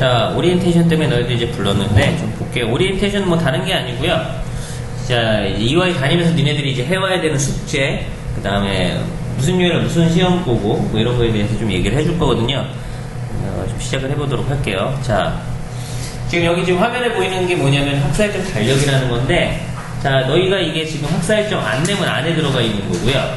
자, 오리엔테이션 때문에 너희들 이제 불렀는데 좀 볼게요. 오리엔테이션은 뭐 다른 게 아니고요. 자, EY 다니면서 니네들이 이제 해와야 되는 숙제, 그 다음에 무슨 요일에 무슨 시험 보고 뭐 이런 거에 대해서 좀 얘기를 해줄 거거든요. 좀 시작을 해보도록 할게요. 자, 지금 여기 지금 화면에 보이는 게 뭐냐면 학사일정 달력이라는 건데, 자, 너희가 이게 지금 학사일정 안내문 안에 들어가 있는 거고요.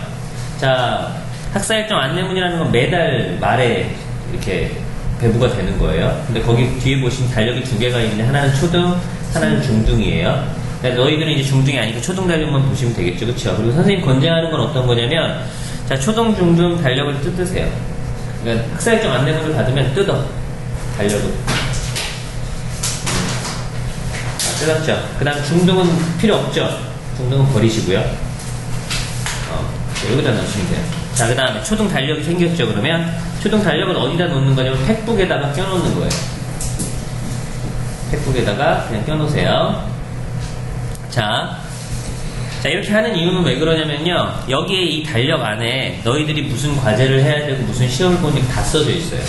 자, 학사일정 안내문이라는 건 매달 말에 이렇게 배부가 되는 거예요. 근데 거기 뒤에 보시면 달력이 두 개가 있는데 하나는 초등, 하나는 중등이에요. 그러니까 너희들은 이제 중등이 아니고 초등 달력만 보시면 되겠죠, 그렇죠? 그리고 선생님 권장하는 건 어떤 거냐면, 자, 초등, 중등 달력을 뜯으세요. 그러니까 학사일정 안내문을 받으면 뜯어, 달력을. 뜯었죠. 그 다음 중등은 필요 없죠. 중등은 버리시고요. 여기다 넣으시면 돼요. 자, 그 다음에 초등 달력이 생겼죠. 그러면 초등 달력은 어디다 놓는 거냐면 팩북에다가 껴놓는 거예요. 팩북에다가 그냥 껴놓으세요. 자, 이렇게 하는 이유는 왜 그러냐면요. 여기에 이 달력 안에 너희들이 무슨 과제를 해야 되고 무슨 시험을 보는지 다 써져 있어요.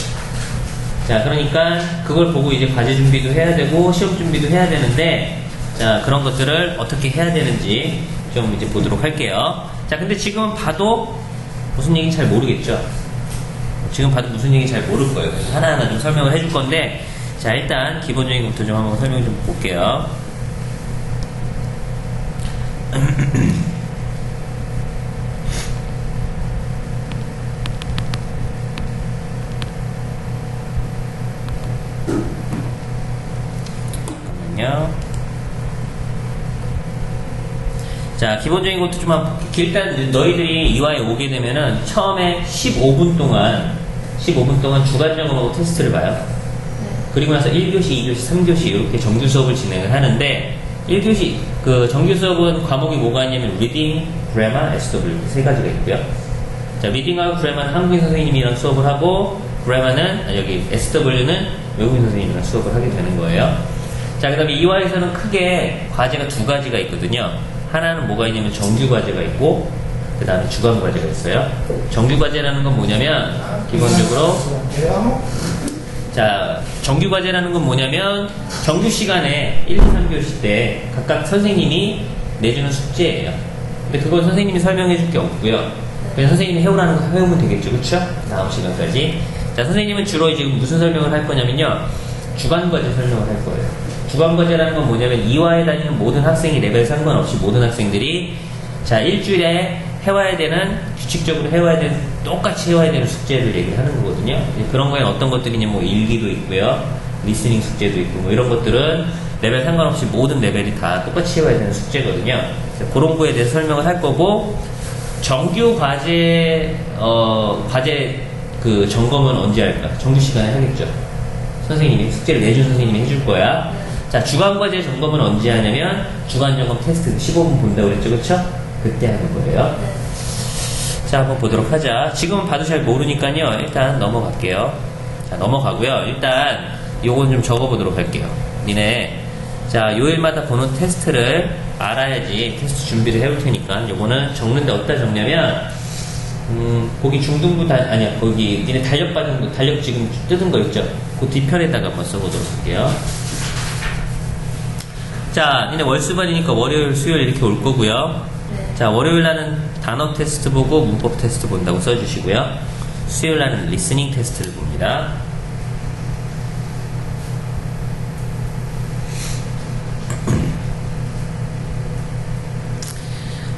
자, 그러니까 그걸 보고 이제 과제 준비도 해야 되고 시험 준비도 해야 되는데, 자, 그런 것들을 어떻게 해야 되는지 좀 이제 보도록 할게요. 자, 근데 지금 봐도 무슨 얘기인지 잘 모르겠죠? 지금 봐도 무슨 얘기인지 잘 모를 거예요. 그래서 하나하나 좀 설명을 해줄 건데, 자, 일단 기본적인 것부터 좀 한번 설명 좀 볼게요. 잠깐만요. 자, 기본적인 것도 좀 한번 볼게요. 일단 너희들이 이화에 오게 되면은 처음에 15분 동안 주간점검하고 테스트를 봐요. 그리고 나서 1교시, 2교시, 3교시 이렇게 정규 수업을 진행을 하는데, 1교시 그 정규 수업은 과목이 뭐가 있냐면 리딩, 그래머, SW 세 가지가 있고요. 자, 리딩하고 그래머는 한국인 선생님이랑 수업을 하고, 그래머는 여기 SW는 외국인 선생님이랑 수업을 하게 되는 거예요. 자, 그 다음에 이화에서는 크게 과제가 두 가지가 있거든요. 하나는 뭐가 있냐면 정규 과제가 있고, 그 다음에 주간 과제가 있어요. 정규 과제라는 건 뭐냐면 기본적으로, 자, 정규 과제라는 건 뭐냐면 정규 시간에 1, 2, 3교시 때 각각 선생님이 내주는 숙제예요. 근데 그건 선생님이 설명해 줄 게 없고요. 그냥 선생님이 해오라는 거 해오면 되겠죠, 그쵸? 다음 시간까지. 자, 선생님은 주로 지금 무슨 설명을 할 거냐면요, 주간 과제 설명을 할 거예요. 주간 과제라는 건 뭐냐면 이화에 다니는 모든 학생이 레벨 상관없이 모든 학생들이, 자, 일주일에 해와야 되는, 규칙적으로 해와야 되는, 똑같이 해와야 되는 숙제를 얘기를 하는 거거든요. 그런 거에 어떤 것들이냐, 뭐 일기도 있고요, 리스닝 숙제도 있고, 뭐 이런 것들은 레벨 상관없이 모든 레벨이 다 똑같이 해와야 되는 숙제거든요. 그런 거에 대해서 설명을 할 거고, 정규 과제 그 점검은 언제 할까? 정규 시간에 하겠죠. 선생님이, 숙제를 내준 선생님이 해줄 거야. 자, 주간 과제 점검은 언제 하냐면 주간 점검 테스트 15분 본다고 그랬죠, 그쵸? 그때 하는 거예요. 자, 한번 보도록 하자. 지금은 봐도 잘 모르니까요, 일단 넘어갈게요. 자, 넘어가고요. 일단 요건 좀 적어보도록 할게요. 니네, 자, 요일마다 보는 테스트를 알아야지 테스트 준비를 해올 테니까 요거는 적는데 어디다 적냐면, 거기 중등부 아니야, 거기 니네 달력 받은 거, 달력 지금 뜯은 거 있죠? 그 뒤편에다가 한번 써보도록 할게요. 자, 니네 월수반이니까 월요일, 수요일 이렇게 올 거고요. 자, 월요일 날은 단어 테스트 보고 문법 테스트 본다고 써주시고요. 수요일 날은 리스닝 테스트를 봅니다.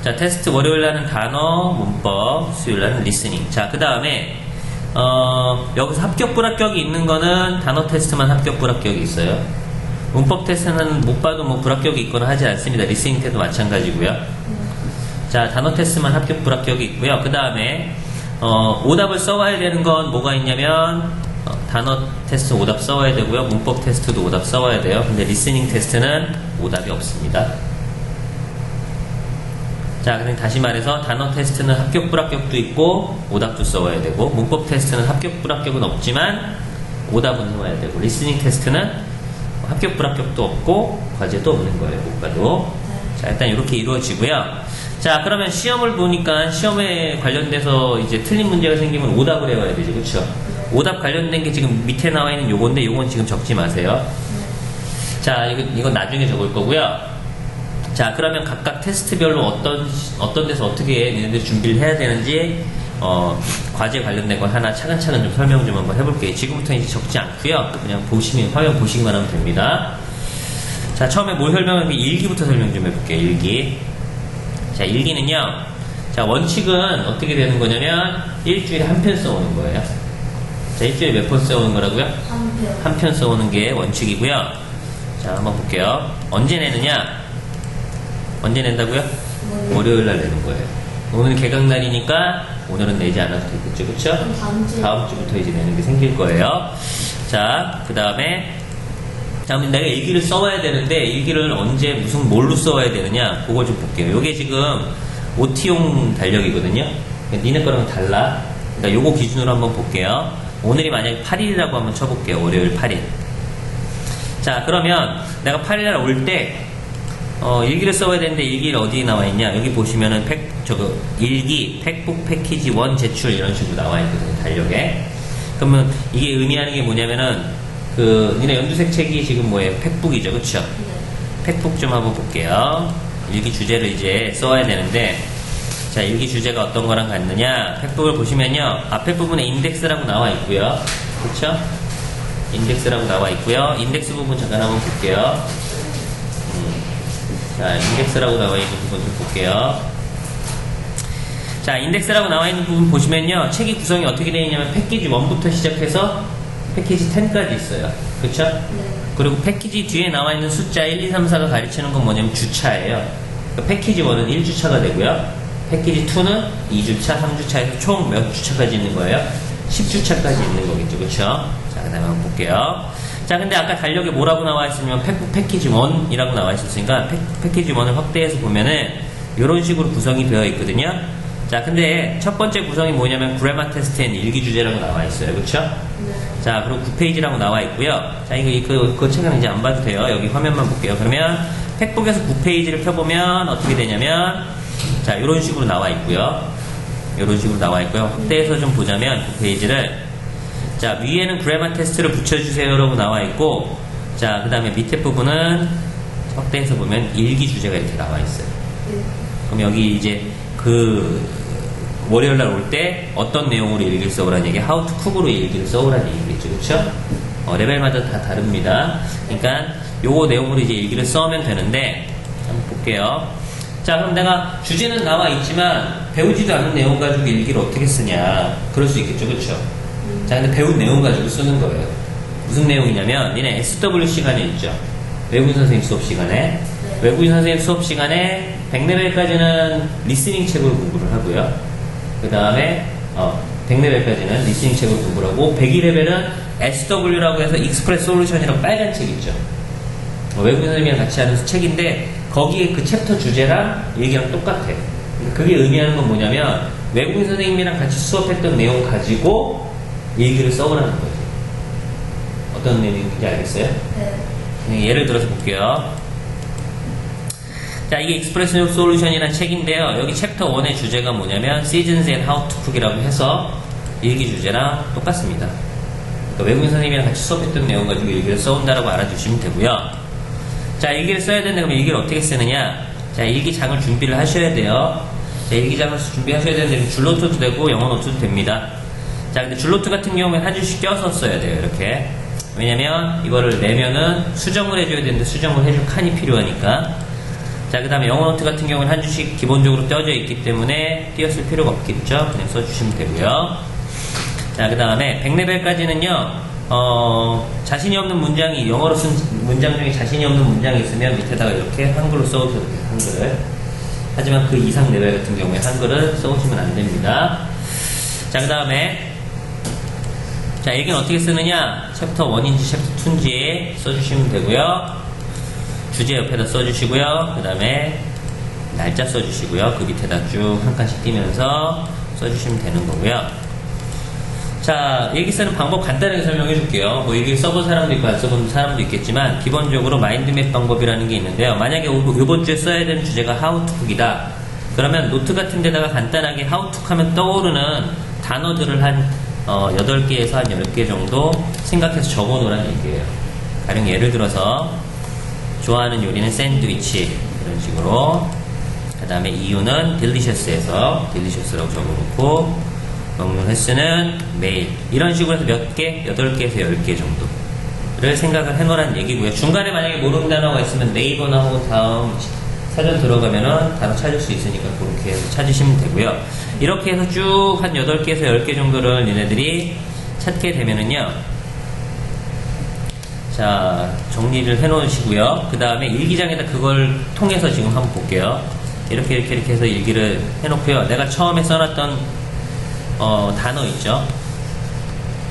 자, 테스트 월요일 날은 단어, 문법, 수요일 날은 리스닝. 자, 그 다음에 여기서 합격 불합격이 있는 거는 단어 테스트만 합격 불합격이 있어요. 문법 테스트는 못 봐도 뭐 불합격이 있거나 하지 않습니다. 리스닝 때도 마찬가지고요. 자, 단어 테스트만 합격 불합격이 있고요. 그 다음에 오답을 써와야 되는 건 뭐가 있냐면 단어 테스트 오답 써와야 되고요. 문법 테스트도 오답 써와야 돼요. 근데 리스닝 테스트는 오답이 없습니다. 자, 그럼 다시 말해서 단어 테스트는 합격 불합격도 있고 오답도 써와야 되고, 문법 테스트는 합격 불합격은 없지만 오답은 해와야 되고, 리스닝 테스트는 합격 불합격도 없고 과제도 없는 거예요, 못 봐도. 자, 일단 이렇게 이루어지고요. 자, 그러면 시험을 보니까 시험에 관련돼서 이제 틀린 문제가 생기면 오답을 해와야 되죠, 그쵸? 오답 관련된 게 지금 밑에 나와 있는 요건데 요건 지금 적지 마세요. 자, 이건 나중에 적을 거고요. 자, 그러면 각각 테스트별로 어떤 데서 어떻게 얘네들 준비를 해야 되는지 과제 관련된 건 하나 차근차근 좀 설명 좀 한번 해볼게요. 지금부터 이제 적지 않고요. 그냥 화면 보시기만 하면 됩니다. 자, 처음에 뭘 설명하면 일기부터 설명 좀 해볼게요. 일기. 자, 일기는요. 자, 원칙은 어떻게 되는 거냐면 일주일에 한 편 써오는 거예요. 자, 일주일에 몇 번 써오는 거라고요? 한 편 써오는 게 원칙이고요. 자, 한번 볼게요. 언제 내느냐? 언제 낸다고요? 월요일 날 내는 거예요. 오늘 개강날이니까 오늘은 내지 않아도 되겠죠, 그쵸? 다음 주부터 이제 내는 게 생길 거예요. 자, 그 다음에 내가 일기를 써와야 되는데 일기를 언제 뭘로 써와야 되느냐 그걸 좀 볼게요. 요게 지금 OT용 달력이거든요. 니네 거랑 달라. 그러니까 요거 기준으로 한번 볼게요. 오늘이 만약에 8일이라고 한번 쳐볼게요. 월요일 8일. 자, 그러면 내가 8일날 올 때 일기를 써야 되는데 일기를 어디에 나와 있냐? 여기 보시면은 일기, 팩북, 패키지 1 제출 이런 식으로 나와 있거든요. 달력에. 그러면 이게 의미하는 게 뭐냐면은 니네 연두색 책이 지금 뭐예요? 팩북이죠, 그쵸? 팩북 좀 한번 볼게요. 일기 주제를 이제 써야 되는데, 자, 일기 주제가 어떤 거랑 같느냐? 팩북을 보시면요, 앞에 부분에 인덱스라고 나와 있고요, 그쵸? 인덱스라고 나와 있고요. 인덱스 부분 잠깐 한번 볼게요. 자, 인덱스라고 나와 있는 부분 좀 볼게요. 자, 인덱스라고 나와 있는 부분 보시면요, 책이 구성이 어떻게 되어 있냐면 패키지 1부터 시작해서 패키지 10까지 있어요. 그쵸? 네. 그리고 패키지 뒤에 나와 있는 숫자 1, 2, 3, 4가 가리치는 건 뭐냐면 주차예요. 그러니까 패키지 1은 1주차가 되고요. 패키지 2는 2주차, 3주차에서 총 몇 주차까지 있는 거예요? 10주차까지 있는 거겠죠. 그쵸? 자, 그 다음에 한번 볼게요. 자, 근데 아까 달력에 뭐라고 나와 있으면 패키지 1이라고 나와 있었으니까 패키지 1을 확대해서 보면은 이런 식으로 구성이 되어 있거든요. 자, 근데 첫 번째 구성이 뭐냐면 그래머 테스트 앤 일기 주제라고 나와 있어요. 그쵸? 네. 자, 그리고 9페이지라고 나와 있고요. 자, 그 책은 이제 안 봐도 돼요. 여기 화면만 볼게요. 그러면 팩북에서 9페이지를 펴보면 어떻게 되냐면, 자, 이런 식으로 나와 있고요. 이런 식으로 나와 있고요. 확대해서 좀 보자면 9페이지를, 자, 위에는 그래머 테스트를 붙여주세요라고 나와 있고, 자, 그 다음에 밑에 부분은 확대해서 보면 일기 주제가 이렇게 나와 있어요. 그럼 여기 이제 월요일 날 올 때 어떤 내용으로 일기를 써오라는 얘기, how to cook으로 일기를 써오라는 얘기겠죠. 그쵸? 레벨마다 다 다릅니다. 그러니까 요거 내용으로 이제 일기를 써오면 되는데, 한번 볼게요. 자, 그럼 내가 주제는 나와 있지만 배우지도 않은 내용 가지고 일기를 어떻게 쓰냐. 그럴 수 있겠죠. 그쵸? 자, 근데 배운 내용 가지고 쓰는 거예요. 무슨 내용이냐면, 니네 SW 시간에 있죠. 외국인 선생님 수업 시간에. 네. 외국인 선생님 수업 시간에 100레벨까지는 리스닝 책으로 공부를 하고요. 그 다음에 100레벨까지는 리스닝 책으로 공부를 하고 102레벨은 SW라고 해서 익스프레스 솔루션이라고 빨간 책 있죠. 외국인 선생님이랑 같이 하는 책인데 거기에 그 챕터 주제랑 얘기랑 똑같아. 그게 의미하는 건 뭐냐면 외국인 선생님이랑 같이 수업했던 내용 가지고 얘기를 써보라는 거지. 어떤 내용인지 알겠어요? 네. 예를 들어서 볼게요. 자, 이게 익스프레스 솔루션이라는 책인데요. 여기 챕터 1의 주제가 뭐냐면 Seasons and How to Cook이라고 해서 일기 주제랑 똑같습니다. 그러니까 외국인 선생님이랑 같이 수업했던 내용 가지고 일기를 써온다라고 알아주시면 되고요. 자, 일기를 써야 되는데 그럼 일기를 어떻게 쓰느냐? 자, 일기장을 준비를 하셔야 돼요. 자, 일기장을 준비하셔야 되는데 줄노트도 되고 영어 노트도 됩니다. 자, 근데 줄노트 같은 경우에 한 줄씩 껴서 써야 돼요. 이렇게. 왜냐면 이거를 내면은 수정을 해줘야 되는데 수정을 해줄 칸이 필요하니까. 자, 그 다음에 영어 노트 같은 경우는 한 줄씩 기본적으로 떼어져 있기 때문에 띄었을 필요가 없겠죠. 그냥 써주시면 되고요. 자, 그 다음에 100레벨까지는요, 자신이 없는 문장이, 영어로 쓴 문장 중에 자신이 없는 문장이 있으면 밑에다가 이렇게 한글로 써오셔도 돼요. 한글을. 하지만 그 이상 레벨 같은 경우에 한글을 써오시면 안 됩니다. 자, 그 다음에, 자, 얘기는 어떻게 쓰느냐? 챕터 1인지 챕터 2인지 써주시면 되고요. 주제 옆에다 써주시고요. 그 다음에 날짜 써주시고요. 그 밑에다 쭉 한 칸씩 띄면서 써주시면 되는 거고요. 자, 일기 쓰는 방법 간단하게 설명해 줄게요. 뭐 일기 써본 사람도 있고 안 써본 사람도 있겠지만 기본적으로 마인드맵 방법이라는 게 있는데요. 만약에 이번 주에 써야 되는 주제가 how to cook이다. 그러면 노트 같은 데다가 간단하게 how to cook 하면 떠오르는 단어들을 한 8개에서 한 10개 정도 생각해서 적어 놓으란 얘기예요. 가령 예를 들어서 좋아하는 요리는 샌드위치 이런 식으로, 그 다음에 이유는 딜리셔스에서 딜리셔스라고 적어놓고, 먹는 횟수는 매일, 이런 식으로 해서 몇 개? 8개에서 10개 정도를 생각을 해놓으란 얘기고요. 중간에 만약에 모르는 단어가 있으면 네이버나 혹은 다음 사전 들어가면은 단어 찾을 수 있으니까 그렇게 해서 찾으시면 되고요. 이렇게 해서 쭉 한 8개에서 10개 정도를 얘네들이 찾게 되면은요, 자, 정리를 해 놓으시고요. 그 다음에 일기장에다 그걸 통해서 지금 한번 볼게요. 이렇게 해서 일기를 해 놓고요. 내가 처음에 써놨던 단어 있죠?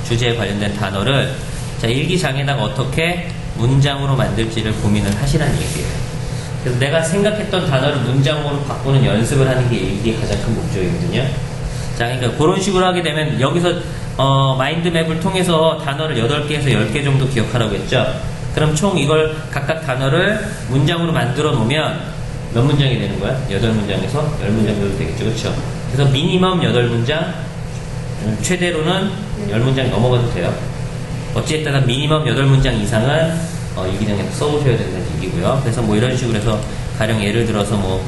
주제에 관련된 단어를, 자, 일기장에다가 어떻게 문장으로 만들지를 고민을 하시라는 얘기예요. 그래서 내가 생각했던 단어를 문장으로 바꾸는 연습을 하는 게 일기의 가장 큰 목적이거든요. 자, 그러니까 그런 식으로 하게 되면 여기서 마인드맵을 통해서 단어를 8개에서 10개 정도 기억하라고 했죠. 그럼 총 이걸 각각 단어를 문장으로 만들어 놓으면 몇 문장이 되는 거야? 8문장에서 10문장 정도 되겠죠. 그렇죠? 그래서 미니멈 8문장, 최대로는 10문장이 넘어가도 돼요. 어찌됐든 미니멈 8문장 이상은 일기장에 써오셔야 된다는 얘기고요. 그래서 뭐 이런 식으로 해서 가령 예를 들어서 뭐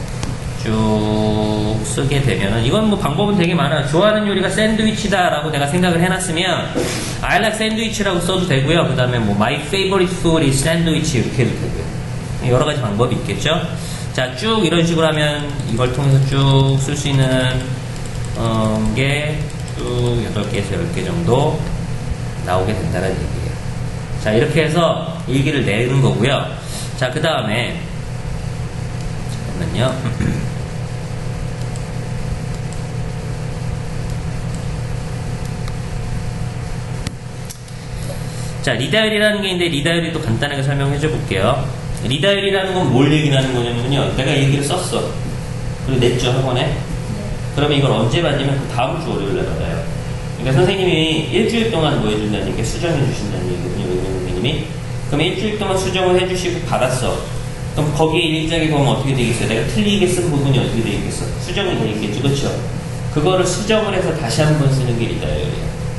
쭉 쓰게 되면은, 이건 뭐 방법은 되게 많아요. 좋아하는 요리가 샌드위치다 라고 내가 생각을 해놨으면 I like 샌드위치라고 써도 되고요. 그 다음에 뭐 my favorite food is sandwich 이렇게 해도 되고요. 여러 가지 방법이 있겠죠. 자, 쭉 이런 식으로 하면 이걸 통해서 쭉 쓸 수 있는 게 쭉 8개에서 10개 정도 나오게 된다는 얘기예요. 자, 이렇게 해서 일기를 내는 거고요. 자, 그 다음에 잠깐만요. 자, 리다이어리라는 게 있는데 리다이어리도 간단하게 설명해 줘 볼게요. 리다이어리라는 건 뭘 얘기하는 거냐면요, 내가 일기를 썼어. 그리고 냈죠, 학원에. 그러면 이걸 언제 받냐면 그 다음 주 월요일에 받아요. 그러니까 선생님이 일주일 동안 뭐 해준다는 얘기, 수정해 주신다는 얘기거든요, 외국인 선생님이. 그럼 일주일 동안 수정을 해주시고 받았어. 그럼 거기에 일기장에 보면 어떻게 되겠어요? 내가 틀리게 쓴 부분이 어떻게 되겠어? 수정이 되겠죠, 그렇죠? 그거를 수정을 해서 다시 한번 쓰는 게 리다이어리예요.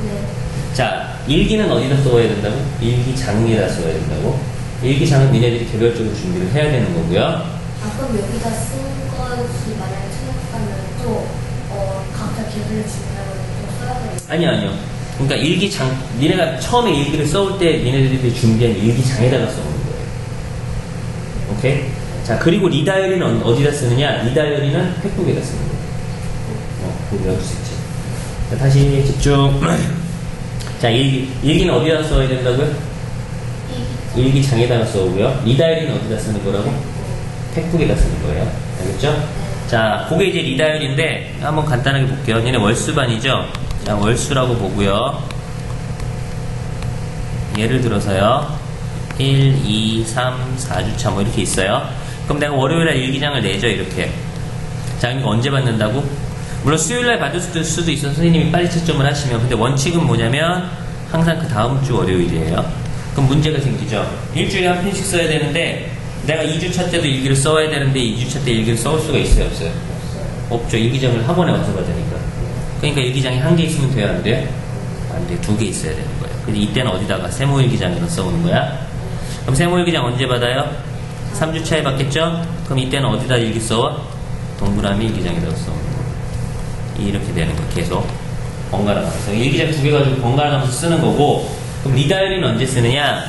네. 자, 일기는 어디다 써야 된다고? 일기장에다 써야 된다고? 일기장은 니네들이 개별적으로 준비를 해야 되는 거고요. 아, 그럼 여기다 쓴 것이 만약에 틀렸다면 또 각자 개별 준비하고 또 써야 되는 거예요? 아니요. 그러니까 일기장, 니네가 처음에 일기를 써올 때 니네들이 준비한 일기장에다가 써오는 거예요. 오케이? 자, 그리고 리다이어리는 어디다 쓰느냐? 리다이어리는 팩북에다 쓰는 거예요. 그거 외울 수 있지. 자, 다시 집중. 자, 일기는 어디다 써야 된다고요? 일기장에다가 써오고요. 리다이어리는 어디다 쓰는 거라고? 팩북에다 쓰는 거예요. 알겠죠? 자, 그게 이제 리다이어리인데 한번 간단하게 볼게요. 얘네 월수반이죠? 자, 월수라고 보고요. 예를 들어서요, 1, 2, 3, 4주차 뭐 이렇게 있어요. 그럼 내가 월요일에 일기장을 내죠, 이렇게. 자, 이거 언제 받는다고? 물론 수요일날 받을 수도 있어서 선생님이 빨리 채점을 하시면, 근데 원칙은 뭐냐면 항상 그 다음 주 월요일이에요. 그럼 문제가 생기죠. 일주일에 한 편씩 써야 되는데 내가 2주차 때도 일기를 써야 되는데 2주차 때 일기를 써올 수가 있어요, 없어요? 없죠. 일기장을 학원에 와서 받으니까. 그러니까 일기장이 한 개 있으면 돼요, 안 돼요? 안 돼요. 2개 있어야 되는 거예요. 근데 이때는 어디다가? 세모일기장에서 써오는 거야. 그럼 세모일기장 언제 받아요? 3주차에 받겠죠? 그럼 이때는 어디다 일기 써와? 동그라미 일기장에다 써오는 거예요. 이렇게 되는 거예요. 계속 번갈아 가면서 일기장 2개 가지고 번갈아 가면서 쓰는 거고. 그럼 리다이어리는 언제 쓰느냐?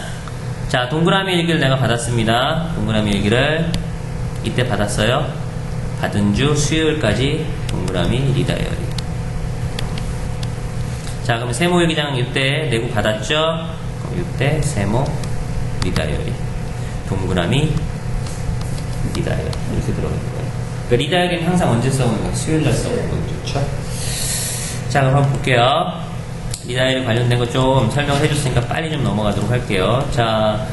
자, 동그라미 일기를 내가 받았습니다. 동그라미 일기를 이때 받았어요. 받은 주 수요일까지 동그라미 리다이어리. 자, 그러면 세모 일기장 이때 내고 받았죠? 그럼 이때 세모 리다이어리. 동그라미 리다이어리. 이렇게 들어가는 거예요. 그러니까 리다이어리는 항상 언제 써오는 거예요? 수요일날 써오는 거예요. 그렇죠? 자, 그럼 한번 볼게요. 리다이어리 관련된 거 좀 설명을 해줬으니까 빨리 좀 넘어가도록 할게요. 자,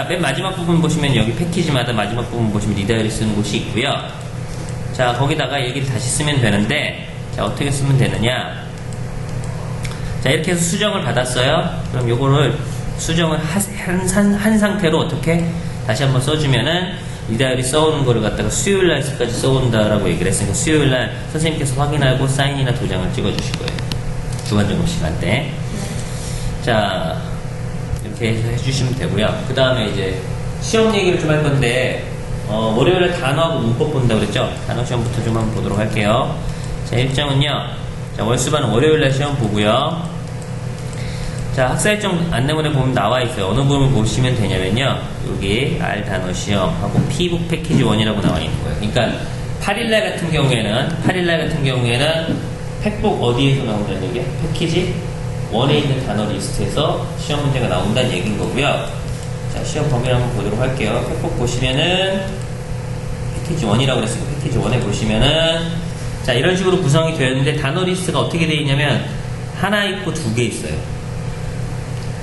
맨 마지막 부분 보시면 여기 패키지마다 마지막 부분 보시면 리다이어리 쓰는 곳이 있고요. 자, 거기다가 일기를 다시 쓰면 되는데, 자, 어떻게 쓰면 되느냐? 자, 이렇게 해서 수정을 받았어요. 그럼 요거를 수정을 한 상태로 어떻게 다시 한번 써주면은 리다이어리 써오는 거를 갖다가 수요일날까지 써온다라고 얘기를 했으니까 수요일날 선생님께서 확인하고 사인이나 도장을 찍어주실 거예요. 주간점검 시간 때. 자, 이렇게 해서 해주시면 되고요. 그 다음에 이제 시험 얘기를 좀 할 건데, 월요일에 단어하고 문법 본다고 그랬죠? 단어 시험부터 좀 한번 보도록 할게요. 자, 일정은요. 자, 월수반은 월요일날 시험 보고요. 자, 학사 일정 안내문에 보면 나와 있어요. 어느 부분을 보시면 되냐면요. 여기 R 단어 시험하고 P북 패키지 1이라고 나와 있는 거예요. 그러니까 8일날 같은 경우에는 팩북 어디에서 나온다는 얘기야? 패키지 1에 있는 단어 리스트에서 시험 문제가 나온다는 얘기인 거고요. 자, 시험 범위를 한번 보도록 할게요. 팩북 보시면은 패키지 1이라고 그랬으니까 패키지 1에 보시면은 자, 이런 식으로 구성이 되어 있는데 단어 리스트가 어떻게 되어 있냐면 하나 있고 두 개 있어요.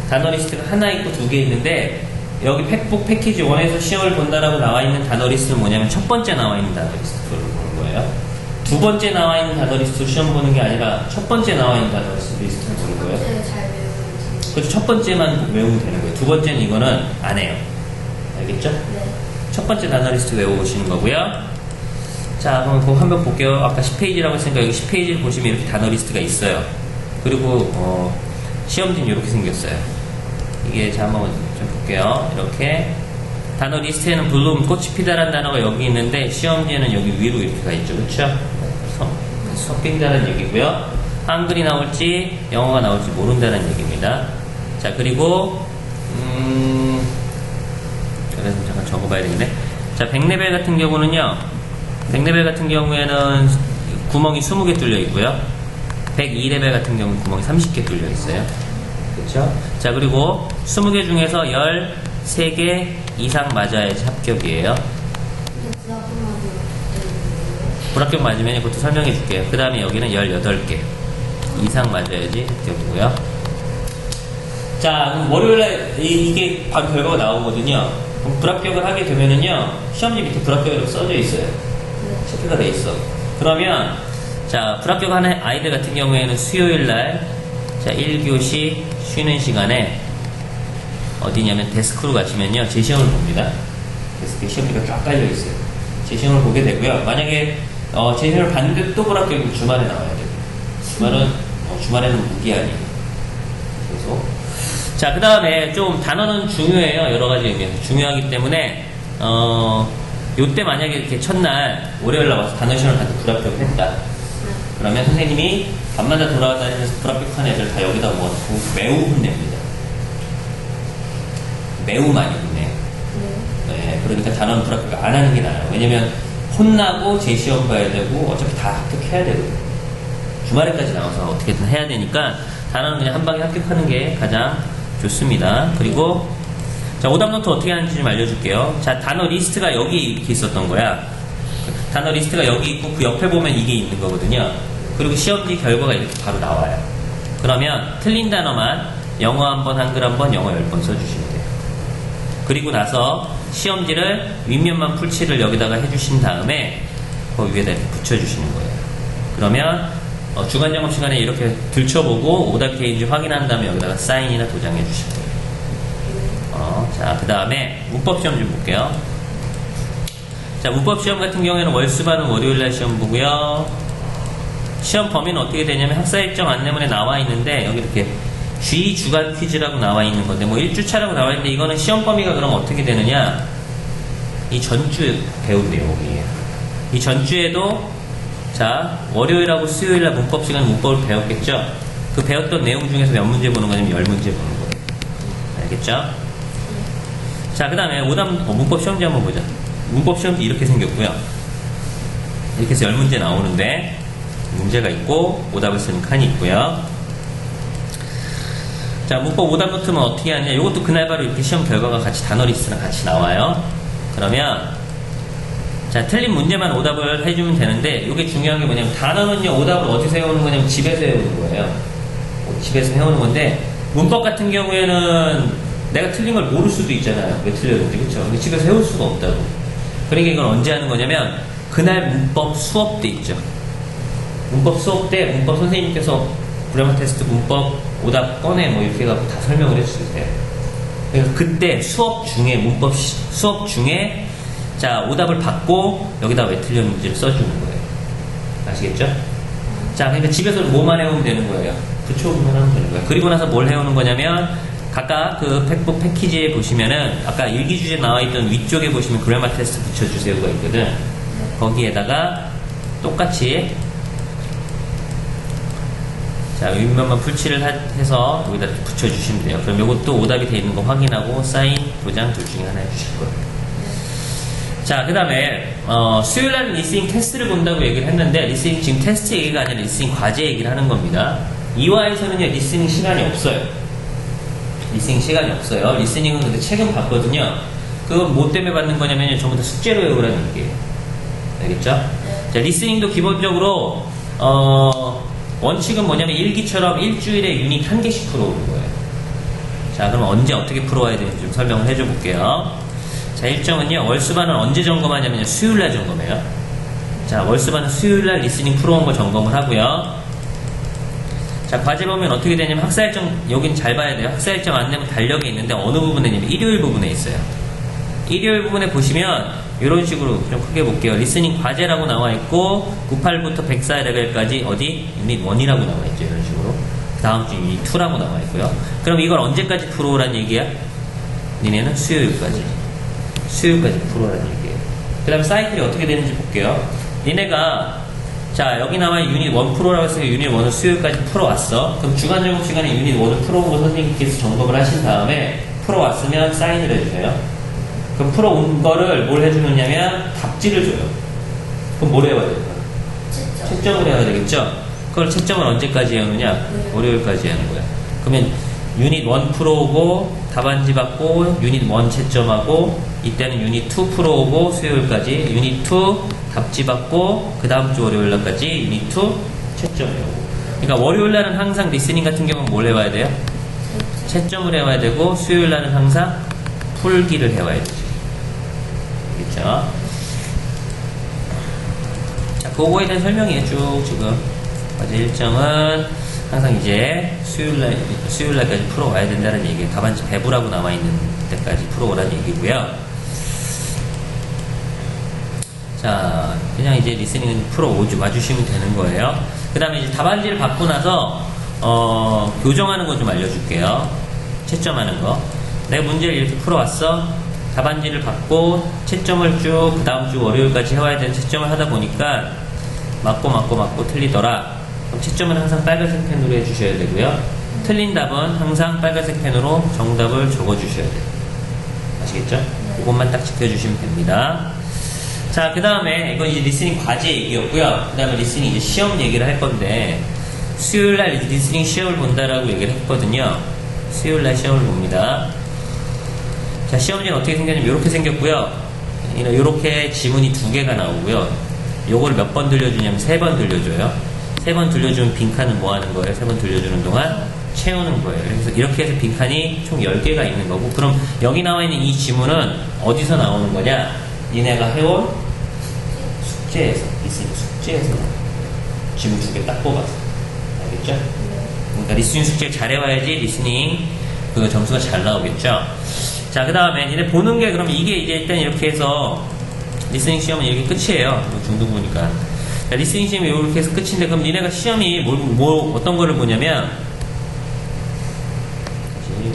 단어 리스트가 하나 있고 두 개 있는데 여기 팩북 패키지 1에서 시험을 본다라고 나와 있는 단어 리스트는 뭐냐면 첫 번째 나와 있는 단어 리스트를 보는 거예요. 두 번째 나와 있는 단어 리스트 시험 보는 게 아니라 첫 번째 나와 있는 단어 리스트를 보는 거예요. 잘 외우는지. 그래서 첫 번째만 외우면 되는 거예요. 두 번째는 이거는 안 해요. 알겠죠? 네. 첫 번째 단어 리스트 외워보시는 거고요. 자, 그럼 그거 한번 볼게요. 아까 10페이지라고 했으니까 여기 10페이지를 보시면 이렇게 단어 리스트가 있어요. 그리고 시험지는 이렇게 생겼어요. 이게 자 한번 좀 볼게요. 이렇게 단어 리스트에는 블룸, 꽃이 피다라는 단어가 여기 있는데 시험지에는 여기 위로 이렇게 가 있죠. 그렇죠? 섞인다는 얘기고요. 한글이 나올지 영어가 나올지 모른다는 얘기입니다. 자, 그리고 그래서 잠깐 적어봐야 되겠네. 자, 100레벨 같은 경우는요. 100레벨 같은 경우에는 구멍이 20개 뚫려 있고요. 102레벨 같은 경우는 구멍이 30개 뚫려 있어요. 그렇죠? 자, 그리고 20개 중에서 13개 이상 맞아야지 합격이에요. 근데 불합격만 되는 불합격 맞으면 그것도 설명해 줄게요. 그 다음에 여기는 18개 이상 맞아야지 합격이고요. 자, 그럼 월요일에 이게 바로 결과가 나오거든요. 그럼 불합격을 하게 되면은요, 시험지 밑에 불합격이라고 써져 있어요. 체크가 돼 있어. 그러면 자, 불합격하는 아이들 같은 경우에는 수요일날 자 1교시 쉬는 시간에 어디냐면 데스크로 가시면요 제시험을 봅니다. 데스크에 시험지가 쫙 깔려 있어요. 제시험을 보게 되고요. 만약에 제시험을 봤는데 또 불합격이면 주말에 나와야 돼요. 주말에는 무기한이에요. 그래서 자, 그 다음에 좀 단어는 중요해요. 여러 가지 의미에서 중요하기 때문에 요때 만약에 이렇게 첫날 월요일 날 와서 단어 시험을 봤는데 불합격을 했다. 그러면 선생님이 밤마다 돌아다니면서 불합격한 애들 다 여기다 모아놓고 매우 혼냅니다. 매우 많이 혼내요. 네, 그러니까 단어는 불합격 안 하는 게 나아요. 왜냐면 혼나고 재시험 봐야 되고 어차피 다 합격해야 되거든요. 주말에까지 나와서 어떻게든 해야 되니까 단어는 그냥 한 방에 합격하는 게 가장 좋습니다. 그리고 자, 오답 노트 어떻게 하는지 좀 알려줄게요. 자, 단어 리스트가 여기 이렇게 있었던 거야. 단어 리스트가 여기 있고 그 옆에 보면 이게 있는 거거든요. 그리고 시험지 결과가 이렇게 바로 나와요. 그러면 틀린 단어만 영어 한번, 한글 한번, 영어 10번 써주시면 돼요. 그리고 나서 시험지를 윗면만 풀칠을 여기다가 해주신 다음에 그 위에다 이렇게 붙여주시는 거예요. 그러면 주간점검 시간에 이렇게 들춰보고 오답이 되는지 확인한 다음에 여기다가 사인이나 도장해 주시면 돼요. 자, 그 다음에 문법 시험 좀 볼게요. 자, 문법 시험 같은 경우에는 월수반은 월요일날 시험 보고요. 시험 범위는 어떻게 되냐면 학사 일정 안내문에 나와 있는데 여기 이렇게 G 주간 퀴즈라고 나와 있는 건데 뭐 1주차라고 나와 있는데 이거는 시험 범위가 그럼 어떻게 되느냐, 이 전주 배운 내용이에요. 이 전주에도 자, 월요일하고 수요일날 문법 시간에 문법을 배웠겠죠. 그 배웠던 내용 중에서 몇 문제 보는 거냐면 10문제 보는 거예요. 알겠죠? 자, 그 다음에 문법 시험지 한번 보자. 문법 시험지 이렇게 생겼고요. 이렇게 해서 10문제 나오는데 문제가 있고 오답을 쓰는 칸이 있고요. 자, 문법 오답 노트는 어떻게 하냐. 이것도 그날 바로 이렇게 시험 결과가 같이 단어 리스트랑 같이 나와요. 그러면 자, 틀린 문제만 오답을 해주면 되는데 이게 중요한 게 뭐냐면 단어는요 오답을 어디서 해오는 거냐면 집에서 해오는 거예요. 집에서 해오는 건데 문법 같은 경우에는 내가 틀린 걸 모를 수도 있잖아요. 왜 틀렸는지. 그렇죠? 근데 집에서 해올 수가 없다고. 그러니까 이건 언제 하는 거냐면 그날 문법 수업 때 있죠. 문법 수업 때 문법 선생님께서 그래머 테스트 문법 오답 꺼내 뭐 이렇게 해갖고 다 설명을 해주세요. 그러니까 그때 수업 중에 문법 수업 중에 자, 오답을 받고 여기다 왜 틀렸는지를 써주는 거예요. 아시겠죠? 자, 그러니까 집에서 뭐만 해오면 되는 거예요. 붙여오기만 하면 되는 거예요. 그리고 나서 뭘 해오는 거냐면 각각 그 팩북 패키지에 보시면은 아까 일기 주제 나와 있던 위쪽에 보시면 그래마 테스트 붙여주세요가 있거든. 거기에다가 똑같이 자 윗면만 풀칠을 해서 여기다 붙여주시면 돼요. 그럼 이것도 오답이 돼 있는 거 확인하고 사인, 도장 둘 중에 하나 해주실 거예요. 자, 그 다음에 수요일날 리스닝 테스트를 본다고 얘기를 했는데 리스닝 지금 테스트 얘기가 아니라 리스닝 과제 얘기를 하는 겁니다. 이화에서는요 리스닝 시간이 없어요. 리스닝 시간이 없어요. 리스닝은 근데 최근 봤거든요. 그건 뭐 때문에 받는 거냐면 전부 다 숙제로 외우라는 얘기예요. 알겠죠? 자, 리스닝도 기본적으로 원칙은 뭐냐면 일기처럼 일주일에 유닛 한 개씩 풀어오는 거예요. 자, 그럼 언제 어떻게 풀어와야 되는지 좀 설명을 해줘 볼게요. 자, 일정은요, 월수반은 언제 점검하냐면요, 수요일날 점검해요. 자, 월수반은 수요일날 리스닝 풀어온 거 점검을 하고요. 자, 과제 보면 어떻게 되냐면 학사일정, 여긴 잘 봐야 돼요. 학사일정 안 되면 달력에 있는데 어느 부분에 있냐면 일요일 부분에 있어요. 일요일 부분에 보시면 이런 식으로 좀 크게 볼게요. 리스닝 과제라고 나와 있고 98부터 104 레벨까지 어디? 유닛 1이라고 나와 있죠. 이런 식으로. 다음 주 유닛 2라고 나와 있고요. 그럼 이걸 언제까지 풀어오란 얘기야? 니네는 수요일까지. 수요일까지 풀어오란 얘기예요. 그 다음에 사이클이 어떻게 되는지 볼게요. 니네가 자, 여기 나와 유닛 1 풀어라고 했으니까 유닛 1을 수요일까지 풀어왔어. 그럼 주간 점검 시간에 유닛 1을 풀어온 거 선생님께서 점검을 하신 다음에 풀어왔으면 사인을 해주세요. 그럼 풀어온 거를 뭘 해주느냐면 답지를 줘요. 그럼 뭘 해야 돼요? 채점을 해야 되겠죠? 그걸 채점을 언제까지 해오느냐? 월요일까지 하는 거야. 그러면 유닛 1 풀어오고 답안지 받고 유닛 1 채점하고 이때는 유닛 2 풀어오고 수요일까지 유닛 2 답지 받고 그 다음 주 월요일날까지 유닛 2 채점해오고. 그러니까 월요일날은 항상 리스닝 같은 경우는 뭘 해와야 돼요? 채점을 해와야 되고 수요일날은 항상 풀기를 해와야 되죠. 그렇죠? 자, 그거에 대한 설명이에요. 쭉 지금 과제 일정은 항상 이제 수요일날까지 풀어와야 된다는 얘기예요. 답안지 배부라고 나와 있는 때까지 풀어오라는 얘기고요. 자, 그냥 이제 리스닝은 와주시면 되는 거예요. 그 다음에 이제 답안지를 받고 나서 교정하는 거 좀 알려줄게요. 채점하는 거. 내가 문제를 이렇게 풀어왔어. 답안지를 받고 채점을 쭉 그 다음 주 월요일까지 해와야 되는 채점을 하다 보니까 맞고 틀리더라. 그럼 채점은 항상 빨간색 펜으로 해주셔야 되고요. 틀린 답은 항상 빨간색 펜으로 정답을 적어주셔야 돼요. 아시겠죠? 이것만 딱 지켜주시면 됩니다. 자, 그 다음에 이건 이제 리스닝 과제 얘기였고요. 그 다음에 리스닝 이제 시험 얘기를 할 건데 수요일날 리스닝 시험을 본다라고 얘기를 했거든요. 수요일날 시험을 봅니다. 자, 시험지는 어떻게 생겼냐면 이렇게 생겼고요. 이렇게 지문이 2개가 나오고요. 요거를 몇 번 들려주냐면 3번 들려줘요. 3번 들려주면 빈칸은 뭐 하는 거예요? 3번 들려주는 동안 채우는 거예요. 그래서 이렇게 해서 빈칸이 총 10개가 있는 거고, 그럼 여기 나와 있는 이 지문은 어디서 나오는 거냐? 니네가 해온 숙제에서, 리스닝 숙제에서 지문 2개 딱 뽑았어. 알겠죠? 그러니까 리스닝 숙제 잘 해와야지 리스닝 그 점수가 잘 나오겠죠? 자, 그 다음에 니네 보는 게 그럼 이게 이제 일단 이렇게 해서 리스닝 시험은 이렇게 끝이에요. 중등부니까. 자, 리스닝 시험이 이렇게 해서 끝인데 그럼 니네가 시험이 어떤 거를 보냐면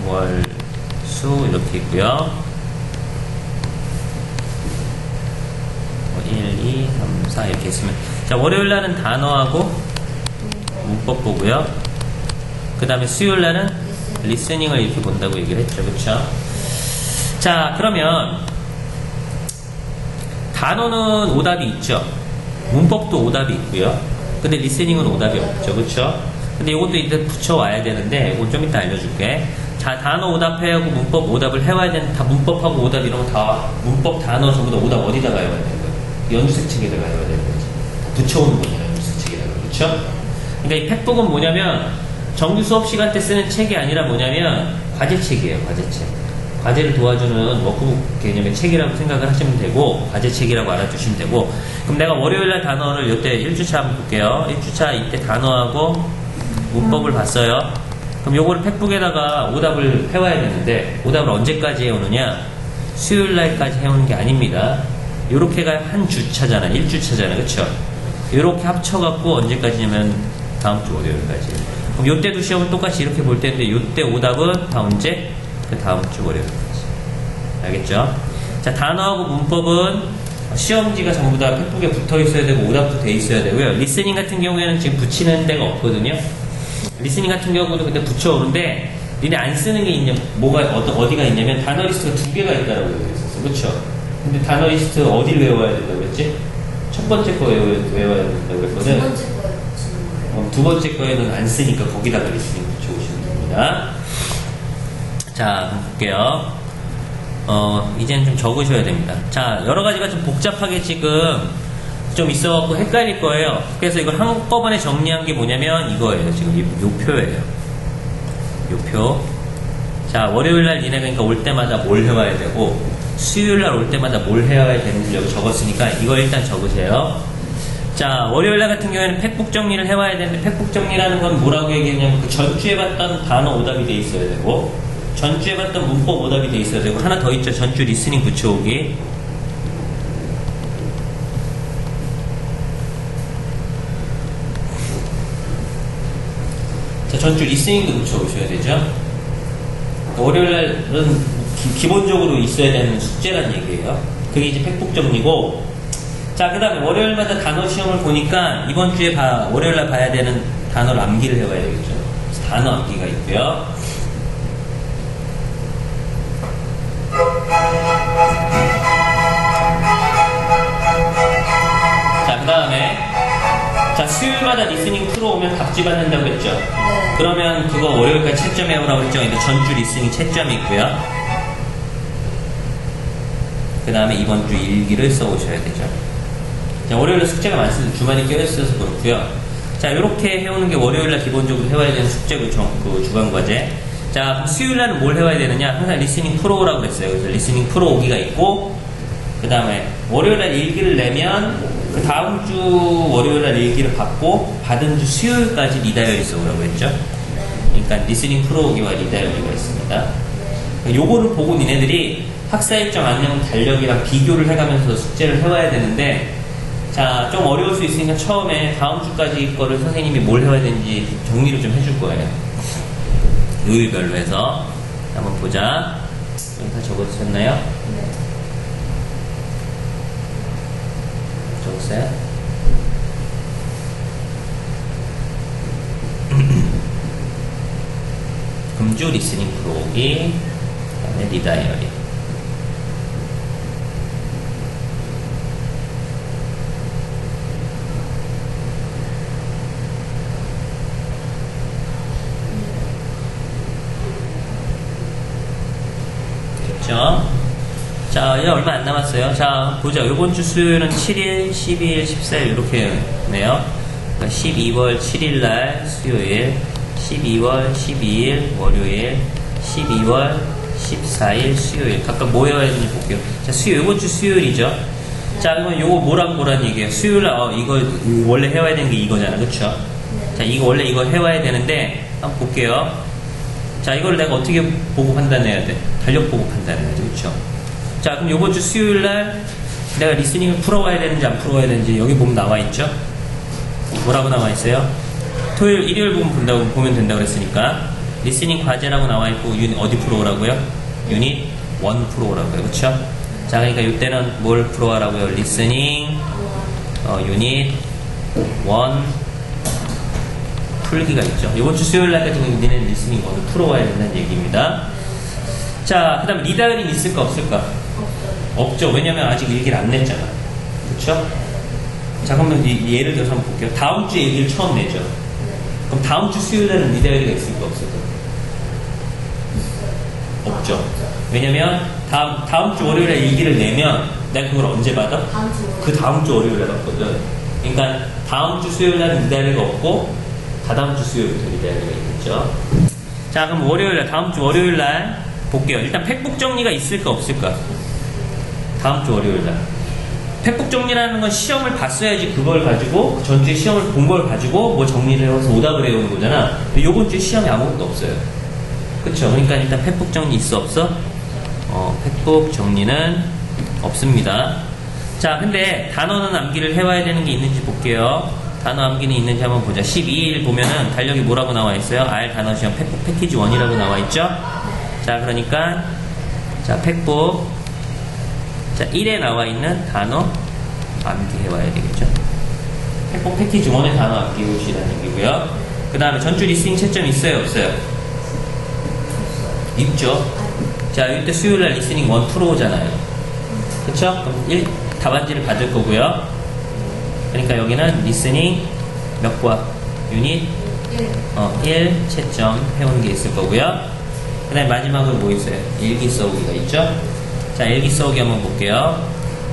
월, 수 이렇게 있고요. 1, 2, 3, 4 이렇게 있으면 자, 월요일날은 단어하고 문법 보고요. 그 다음에 수요일날은 리스닝을 이렇게 본다고 얘기를 했죠. 그렇죠? 자, 그러면 단어는 오답이 있죠. 문법도 오답이 있고요. 근데 리스닝은 오답이 없죠. 그렇죠? 근데 이것도 일단 붙여와야 되는데 이건 좀 이따 알려줄게. 자, 단어 오답해하고 문법 오답을 해와야 되는데 다 문법하고 오답 이런 거 다 문법 단어 전부 다 오답 어디다가 해와야 되는 거예요? 연두색 책에다가 해와야 되는 거지. 붙여오는 거잖아요. 연두색 책에다가. 그렇죠? 그러니까 이 팩북은 뭐냐면 정규 수업 시간 때 쓰는 책이 아니라 뭐냐면 과제책이에요. 과제책. 과제를 도와주는 워크북 개념의 책이라고 생각을 하시면 되고 과제책이라고 알아주시면 되고, 그럼 내가 월요일날 단어를 이때 1주차 한번 볼게요. 1주차 이때 단어하고 문법을 봤어요. 그럼 요거를 팩북에다가 오답을 해와야 되는데 오답을 언제까지 해오느냐? 수요일날까지 해오는 게 아닙니다. 요렇게가 한 주차잖아. 1주차잖아. 그쵸? 요렇게 합쳐갖고 언제까지냐면 다음 주 월요일까지. 그럼 요때도 시험은 똑같이 이렇게 볼 텐데 요때 오답은 다 언제? 그 다음 주 월요일까지. 알겠죠? 자, 단어하고 문법은 시험지가 전부 다 팩북에 붙어 있어야 되고 오답도 돼 있어야 되고요. 리스닝 같은 경우에는 지금 붙이는 데가 없거든요. 리스닝 같은 경우도 근데 붙여오는데 니네 안 쓰는 게 있냐, 어디가 있냐면 단어 리스트가 2개가 있다라고 얘기했었어. 그쵸? 근데 단어 리스트 어디를 외워야 된다고 그랬지? 첫 번째 거 외워야 된다고 두 그랬거든. 번째 거에 붙이는 거예요. 두 번째 거에는 안 쓰니까 거기다가 리스닝 붙여오시면 됩니다. 자, 그럼 볼게요. 이제는 좀 적으셔야 됩니다. 자, 여러 가지가 좀 복잡하게 지금 좀 있어갖고 헷갈릴 거예요. 그래서 이걸 한꺼번에 정리한 게 뭐냐면 이거예요. 지금 요 표예요. 요 표. 자, 월요일날 니네가 그러니까 올 때마다 뭘 해와야 되고, 수요일날 올 때마다 뭘 해와야 되는지 여기 적었으니까 이거 일단 적으세요. 자, 월요일날 같은 경우에는 팩북 정리를 해와야 되는데, 팩북 정리라는 건 뭐라고 얘기했냐면 그 전주에 봤던 단어 오답이 돼 있어야 되고, 전주에 봤던 문법 오답이 돼 있어야 되고, 하나 더 있죠. 전주 리스닝 붙여오기. 자, 전주 리스닝도 붙여오셔야 되죠. 월요일날은 기본적으로 있어야 되는 숙제란 얘기예요. 그게 이제 팩북 정리고, 자, 그 다음에 월요일마다 단어 시험을 보니까 이번 주에 월요일날 봐야 되는 단어를 암기를 해봐야 되겠죠. 그래서 단어 암기가 있고요. 자, 그 다음에 자, 수요일마다 리스닝 풀어오면 답지 받는다고 했죠. 네. 그러면 그거 월요일까지 채점 해오라고 했죠. 근데 전주 리스닝 채점이 있고요. 그 다음에 이번 주 일기를 써오셔야 되죠. 자, 월요일에 숙제가 많습니다. 주말에 껴있어서 그렇고요. 자, 이렇게 해오는 게 월요일날 기본적으로 해와야 되는 숙제고, 그 주간과제. 자, 그럼 수요일날은 뭘 해와야 되느냐? 항상 리스닝 풀어오라고 그랬어요. 그래서 리스닝 풀어오기가 있고, 그 다음에 월요일날 일기를 내면 그 다음 주 월요일날 일기를 받고 받은 주 수요일까지 리다이어리 써오라고 했죠. 그러니까 리스닝 풀어오기와 리다이어리가 있습니다. 요거를 보고 니네들이 학사 일정 안녕 달력이랑 비교를 해가면서 숙제를 해와야 되는데, 자, 좀 어려울 수 있으니까 처음에 다음 주까지 거를 선생님이 뭘 해와야 되는지 정리를 좀 해줄 거예요. 요일별로 해서 한번 보자. 여기 다 적어주셨나요? 네. 적었어요? 금주 리스닝 풀어오기, 그 다음에 리다이어리. 됐죠? 자, 이제 얼마 안 남았어요. 자, 보자. 요번 주 수요일은 7일, 12일, 14일 이렇게 네요. 그러니까 12월 7일 날 수요일, 12월 12일 월요일, 12월 14일 수요일. 각각 뭐 해야 되는지 볼게요. 자, 요번 주 수요일이죠. 자, 그러면 요거 뭐란 얘기예요? 수요일 날, 이거 원래 해와야 되는 게 이거잖아. 그쵸? 자, 이거 원래 이거 해와야 되는데, 한번 볼게요. 자, 이걸 내가 어떻게 보고 판단해야 돼? 달력 보고 판단해야지. 그쵸? 자, 그럼 요번 주 수요일 날 내가 리스닝을 풀어와야 되는지 안 풀어와야 되는지 여기 보면 나와 있죠? 뭐라고 나와 있어요? 토요일, 일요일 보면 된다고 그랬으니까 리스닝 과제라고 나와 있고 유닛 어디 풀어오라고요? 유닛 1 풀어오라고요. 그쵸? 자, 그러니까 이때는 뭘 풀어오라고요? 리스닝 유닛 1 풀기가 있죠. 이번 주 수요일 날까지 니네는 리스닝 1을 풀어와야 된다는 얘기입니다. 자, 그 다음에 리다이어리는 있을까 없을까? 없죠. 왜냐면 아직 일기를 안 냈잖아. 그쵸? 자, 그러면 예를 들어서 한번 볼게요. 다음 주에 일기를 처음 내죠. 그럼 다음 주 수요일 날은 리다이어리가 있을까 없을까? 없죠. 왜냐면 다음 주 월요일에 일기를 내면 내가 그걸 언제 받아? 그 다음 주 월요일에 받거든. 그러니까 다음 주 수요일 날은 리다이어리가 없고 다다음 주 수요일부터 리다이어리가 있겠죠. 자, 그럼 다음 주 월요일 날 볼게요. 일단 팩북 정리가 있을까 없을까? 다음 주 월요일 날. 팩북 정리라는 건 시험을 봤어야지 그걸 가지고 전주에 시험을 본 걸 가지고 뭐 정리를 해서 오답을 해오는 거잖아. 근데 요번 주에 시험이 아무것도 없어요. 그쵸? 그러니까 일단 팩북 정리 있어 없어? 팩북 정리는 없습니다. 자, 근데 단어는 암기를 해와야 되는 게 있는지 볼게요. 단어 암기는 있는지 한번 보자. 12일 보면은 달력이 뭐라고 나와 있어요? R 단어 시험 팩북 패키지 1이라고 나와 있죠? 자, 그러니까, 자, 팩북. 자, 1에 나와 있는 단어 암기해 와야 되겠죠? 팩북 패키지 1의 단어 암기해 오시라는 얘기고요. 그 다음에 전주 리스닝 채점 있어요? 없어요? 있죠? 자, 이때 수요일날 리스닝 1 풀어오잖아요. 그쵸? 그럼 답안지를 받을 거고요. 그러니까 여기는 리스닝 몇 과? 유닛 1 채점 해오는 게 있을 거고요. 그 다음에 마지막으로 뭐 있어요? 일기 써오기가 있죠? 자, 일기 써오기 한번 볼게요.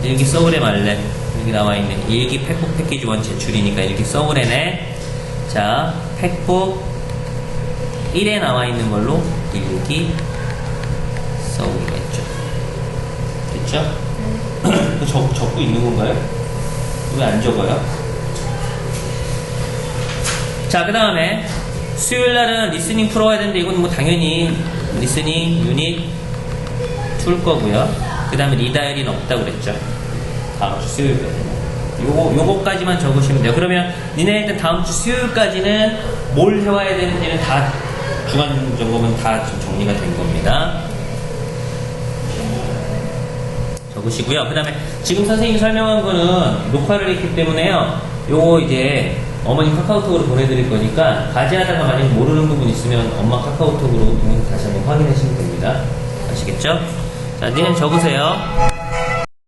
일기 써오래 말래. 여기 나와 있는 일기 팩북 패키지 1 제출이니까 일기 써오래네. 자, 팩북 1에 나와 있는 걸로 일기 써오기가 있죠. 됐죠? 적고 있는 건가요? 왜 안 적어요? 자, 그 다음에 수요일 날은 리스닝 풀어야 되는데 이건 뭐 당연히 리스닝 유닛 2일 거고요. 그 다음에 리다이어리는 없다고 그랬죠. 다음 주 수요일까지. 요거까지만 적으시면 돼요. 그러면 니네 일단 다음 주 수요일까지는 뭘 해와야 되는지는 다 주간 점검은 다 좀 정리가 된 겁니다. 적으시고요. 그 다음에 지금 선생님이 설명한 거는 녹화를 했기 때문에요. 요거 이제 어머니 카카오톡으로 보내드릴 거니까 과제하다가 만약 모르는 부분 있으면 엄마 카카오톡으로 동영상 다시 한번 확인하시면 됩니다. 아시겠죠? 자, 니네 적으세요.